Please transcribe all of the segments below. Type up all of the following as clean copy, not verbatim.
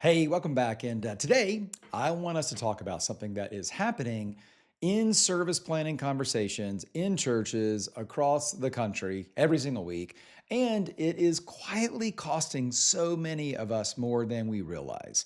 Hey, welcome back. And today, I want us to talk about something that is happening in service planning conversations in churches across the country every single week. And it is quietly costing so many of us more than we realize.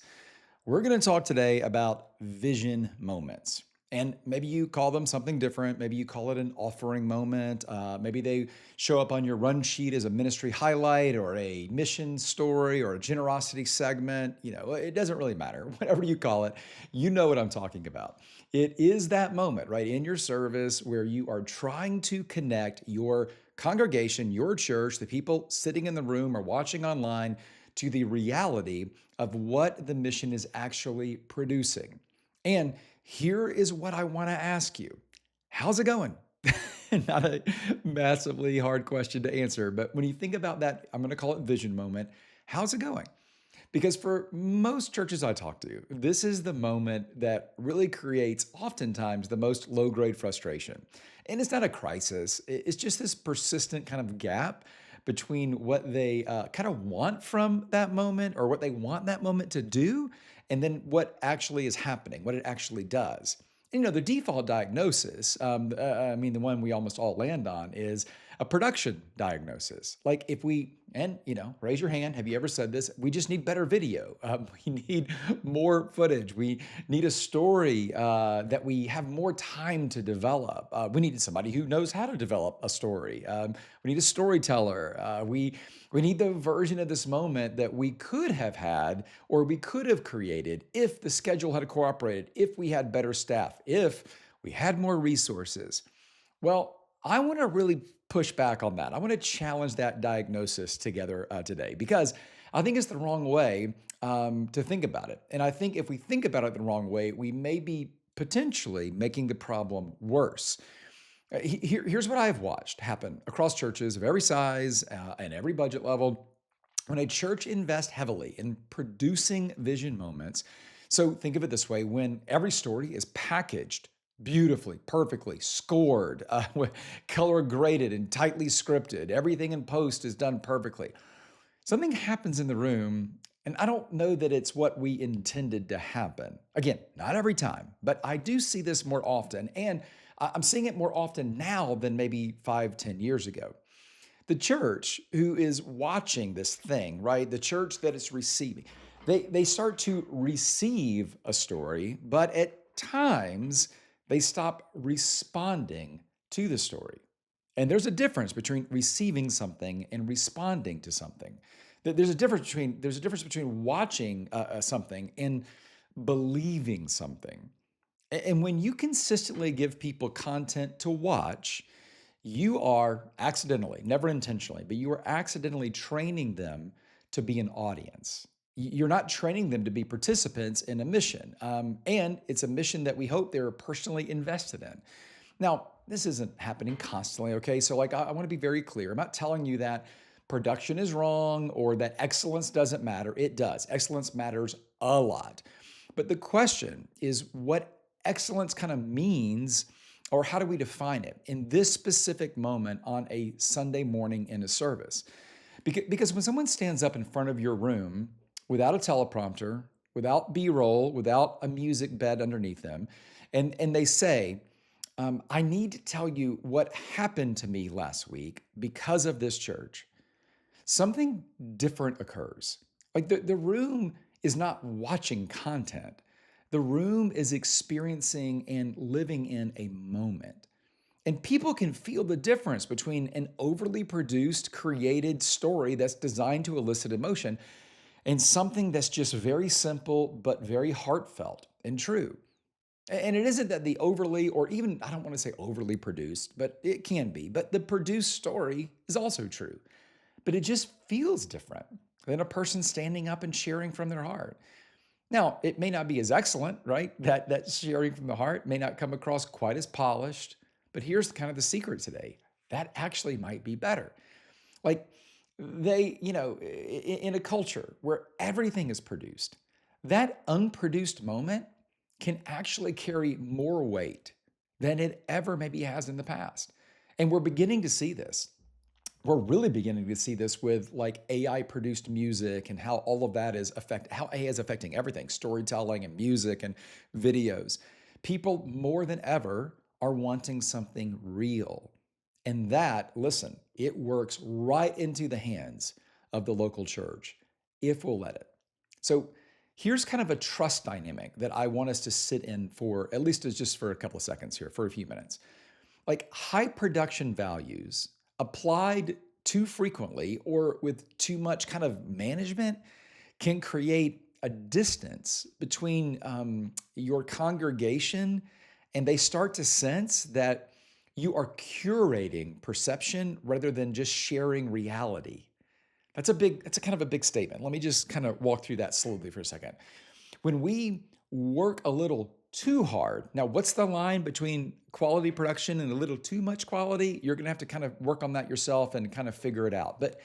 We're going to talk today about vision moments. And maybe you call them something different. Maybe you call it an offering moment. Maybe they show up on your run sheet as a ministry highlight or a mission story or a generosity segment. It doesn't really matter. Whatever you call it, you know what I'm talking about. It is that moment, right, in your service where you are trying to connect your congregation, your church, the people sitting in the room or watching online to the reality of what the mission is actually producing. And here is what I want to ask you. How's it going? Not a massively hard question to answer, but when you think about that, I'm going to call it vision moment. How's it going? Because for most churches I talk to, this is the moment that really creates oftentimes the most low grade frustration. And it's not a crisis, it's just this persistent kind of gap between what they kind of want from that moment or what they want that moment to do, and then what actually is happening, what it actually does. The default diagnosis, the one we almost all land on is a production diagnosis. Like if we, and raise your hand, have you ever said this? We just need better video. We need more footage. We need a story that we have more time to develop. We need somebody who knows how to develop a story. We need a storyteller. We need the version of this moment that we could have had or we could have created if the schedule had cooperated, if we had better staff, if we had more resources. Well, I want to really push back on that. I want to challenge that diagnosis together today because I think it's the wrong way to think about it. And I think if we think about it the wrong way, we may be potentially making the problem worse. Here's what I've watched happen across churches of every size and every budget level. When a church invests heavily in producing vision moments, so think of it this way: when every story is packaged beautifully, perfectly, scored, color graded, and tightly scripted, everything in post is done perfectly. Something happens in the room, and I don't know that it's what we intended to happen. Again, not every time, but I do see this more often, and I'm seeing it more often now than maybe 5, 10 years ago. The church who is watching this thing, right? The church that is receiving, they start to receive a story, but at times they stop responding to the story. And there's a difference between receiving something and responding to something. There's a difference between watching something and believing something. And when you consistently give people content to watch, you are accidentally, never intentionally, but you are accidentally training them to be an audience. You're not training them to be participants in a mission. And it's a mission that we hope they're personally invested in. Now, this isn't happening constantly, okay? So, I want to be very clear. I'm not telling you that production is wrong or that excellence doesn't matter. It does. Excellence matters a lot. But the question is what excellence kind of means, or how do we define it in this specific moment on a Sunday morning in a service? Because when someone stands up in front of your room without a teleprompter, without B-roll, without a music bed underneath them, and they say, I need to tell you what happened to me last week because of this church, something different occurs. Like the room is not watching content. The room is experiencing and living in a moment. And people can feel the difference between an overly produced, created story that's designed to elicit emotion and something that's just very simple, but very heartfelt and true. And it isn't that the overly, or even, I don't want to say overly produced, but it can be, but the produced story is also true. But it just feels different than a person standing up and sharing from their heart. Now, it may not be as excellent, right? That sharing from the heart may not come across quite as polished, but here's kind of the secret today. That actually might be better. Like in a culture where everything is produced, that unproduced moment can actually carry more weight than it ever maybe has in the past. And we're beginning to see this. we're really beginning to see this with like AI produced music and how all of that is how AI is affecting everything, storytelling and music and videos. People more than ever are wanting something real. And that, listen, it works right into the hands of the local church if we'll let it. So here's kind of a trust dynamic that I want us to sit in for, at least as just for a couple of seconds here, for a few minutes. Like high production values applied too frequently or with too much kind of management can create a distance between your congregation, and they start to sense that you are curating perception rather than just sharing reality. That's a kind of a big statement. Let me just kind of walk through that slowly for a second. When we work a little too hard, now what's the line between quality production and a little too much quality? You're going to have to kind of work on that yourself and kind of figure it out. But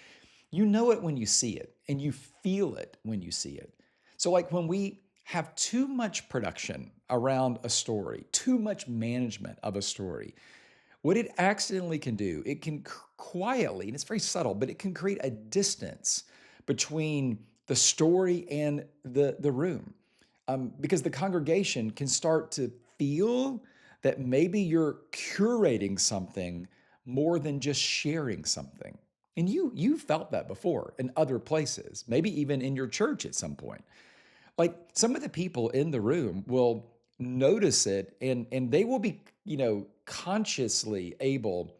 you know it when you see it, and you feel it when you see it. So, like when we have too much production around a story, too much management of a story, what it accidentally can do, it can quietly, and it's very subtle, but it can create a distance between the story and the room. Because the congregation can start to feel that maybe you're curating something more than just sharing something. And you felt that before in other places, maybe even in your church at some point. Like some of the people in the room will notice it, and they will be, consciously able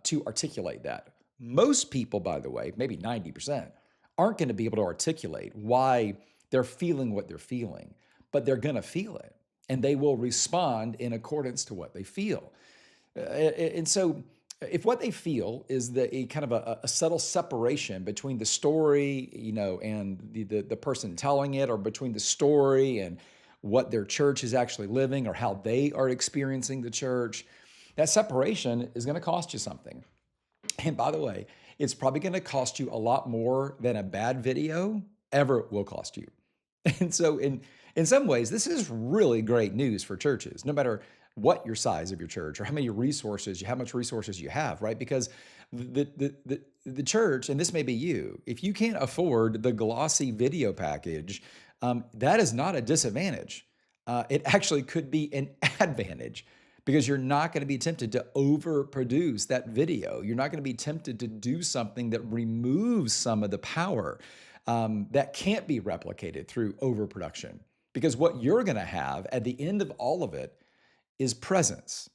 to articulate that. Most people, by the way, maybe 90%, aren't going to be able to articulate why they're feeling what they're feeling, but they're going to feel it, and they will respond in accordance to what they feel. And so if what they feel is a kind of a subtle separation between the story, and the person telling it, or between the story and what their church is actually living or how they are experiencing the church, that separation is going to cost you something. And by the way, it's probably going to cost you a lot more than a bad video ever will cost you. And so in some ways, this is really great news for churches, no matter what your size of your church or how much resources you have, right? Because the church, and this may be you, if you can't afford the glossy video package, that is not a disadvantage. It actually could be an advantage because you're not going to be tempted to overproduce that video. You're not going to be tempted to do something that removes some of the power that can't be replicated through overproduction. Because what you're going to have at the end of all of it is presence.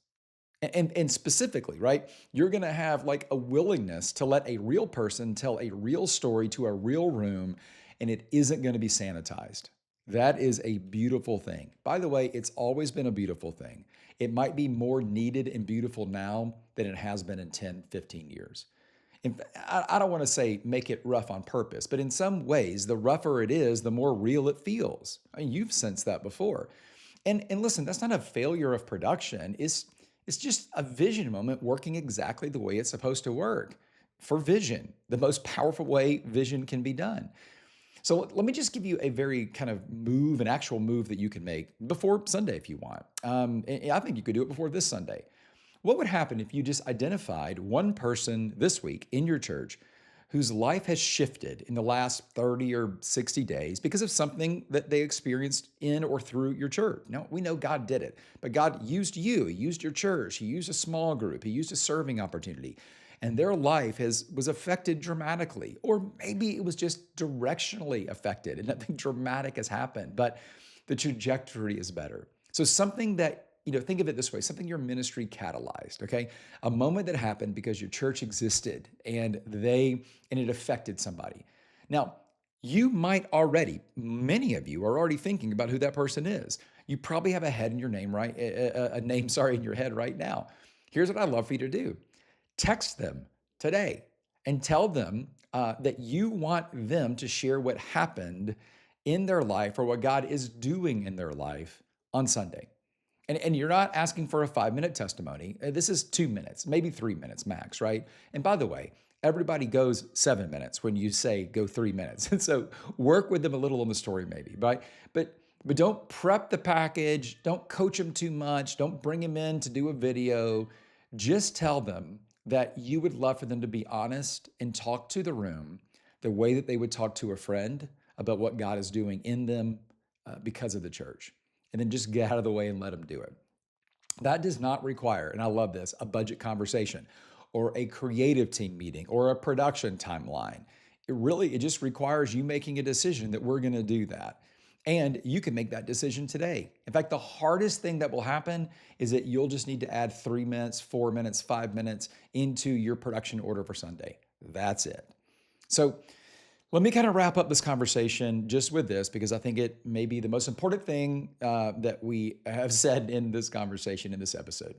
And specifically, right, you're going to have like a willingness to let a real person tell a real story to a real room, and it isn't going to be sanitized. That is a beautiful thing. By the way, it's always been a beautiful thing. It might be more needed and beautiful now than it has been in 10, 15 years. I don't want to say make it rough on purpose, but in some ways, the rougher it is, the more real it feels. I mean, you've sensed that before. And listen, that's not a failure of production. It's just a vision moment working exactly the way it's supposed to work for vision, the most powerful way vision can be done. So let me just give you a very kind of an actual move that you can make before Sunday if you want. And I think you could do it before this Sunday. What would happen if you just identified one person this week in your church whose life has shifted in the last 30 or 60 days because of something that they experienced in or through your church? Now, we know God did it, but God used you. He used your church. He used a small group. He used a serving opportunity. And their life was affected dramatically, or maybe it was just directionally affected and nothing dramatic has happened, but the trajectory is better. So something that, think of it this way, something your ministry catalyzed, okay? A moment that happened because your church existed and it affected somebody. Now, you might already, many of you are already thinking about who that person is. You probably have a head in your name, right? A name, sorry, in your head right now. Here's what I'd love for you to do. Text them today and tell them that you want them to share what happened in their life or what God is doing in their life on Sunday. And you're not asking for a 5-minute testimony. This is 2 minutes, maybe 3 minutes max, right? And by the way, everybody goes 7 minutes when you say go 3 minutes. And so work with them a little on the story maybe, right? But don't prep the package. Don't coach them too much. Don't bring them in to do a video. Just tell them that you would love for them to be honest and talk to the room the way that they would talk to a friend about what God is doing in them because of the church. And then just get out of the way and let them do it. That does not require, and I love this, a budget conversation or a creative team meeting or a production timeline. It just requires you making a decision that we're going to do that. And you can make that decision today. In fact, the hardest thing that will happen is that you'll just need to add 3 minutes, 4 minutes, 5 minutes into your production order for Sunday. That's it. So let me kind of wrap up this conversation just with this, because I think it may be the most important thing that we have said in this conversation in this episode.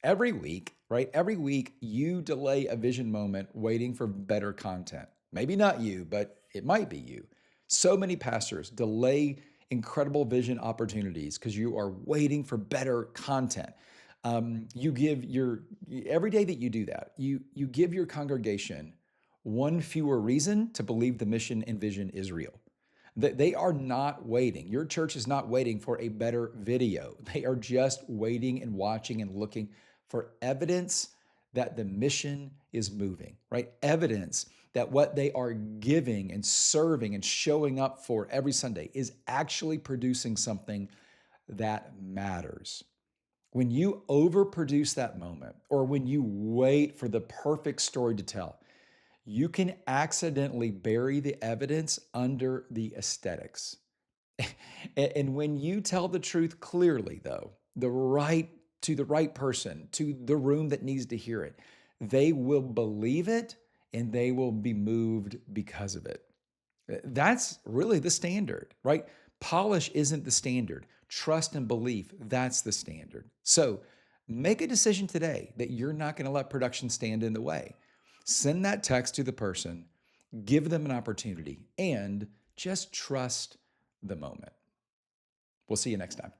Every week, right? Every week, you delay a vision moment waiting for better content. Maybe not you, but it might be you. So many pastors delay incredible vision opportunities because you are waiting for better content. You give your every day that you do that, you give your congregation one fewer reason to believe the mission and vision is real. That they are not waiting. Your church is not waiting for a better video. They are just waiting and watching and looking for evidence that the mission is moving, right? Evidence that what they are giving and serving and showing up for every Sunday is actually producing something that matters. When you overproduce that moment, or when you wait for the perfect story to tell, you can accidentally bury the evidence under the aesthetics. And when you tell the truth clearly, though, the right person, to the room that needs to hear it, they will believe it and they will be moved because of it. That's really the standard, right? Polish isn't the standard. Trust and belief, that's the standard. So make a decision today that you're not going to let production stand in the way. Send that text to the person, give them an opportunity, and just trust the moment. We'll see you next time.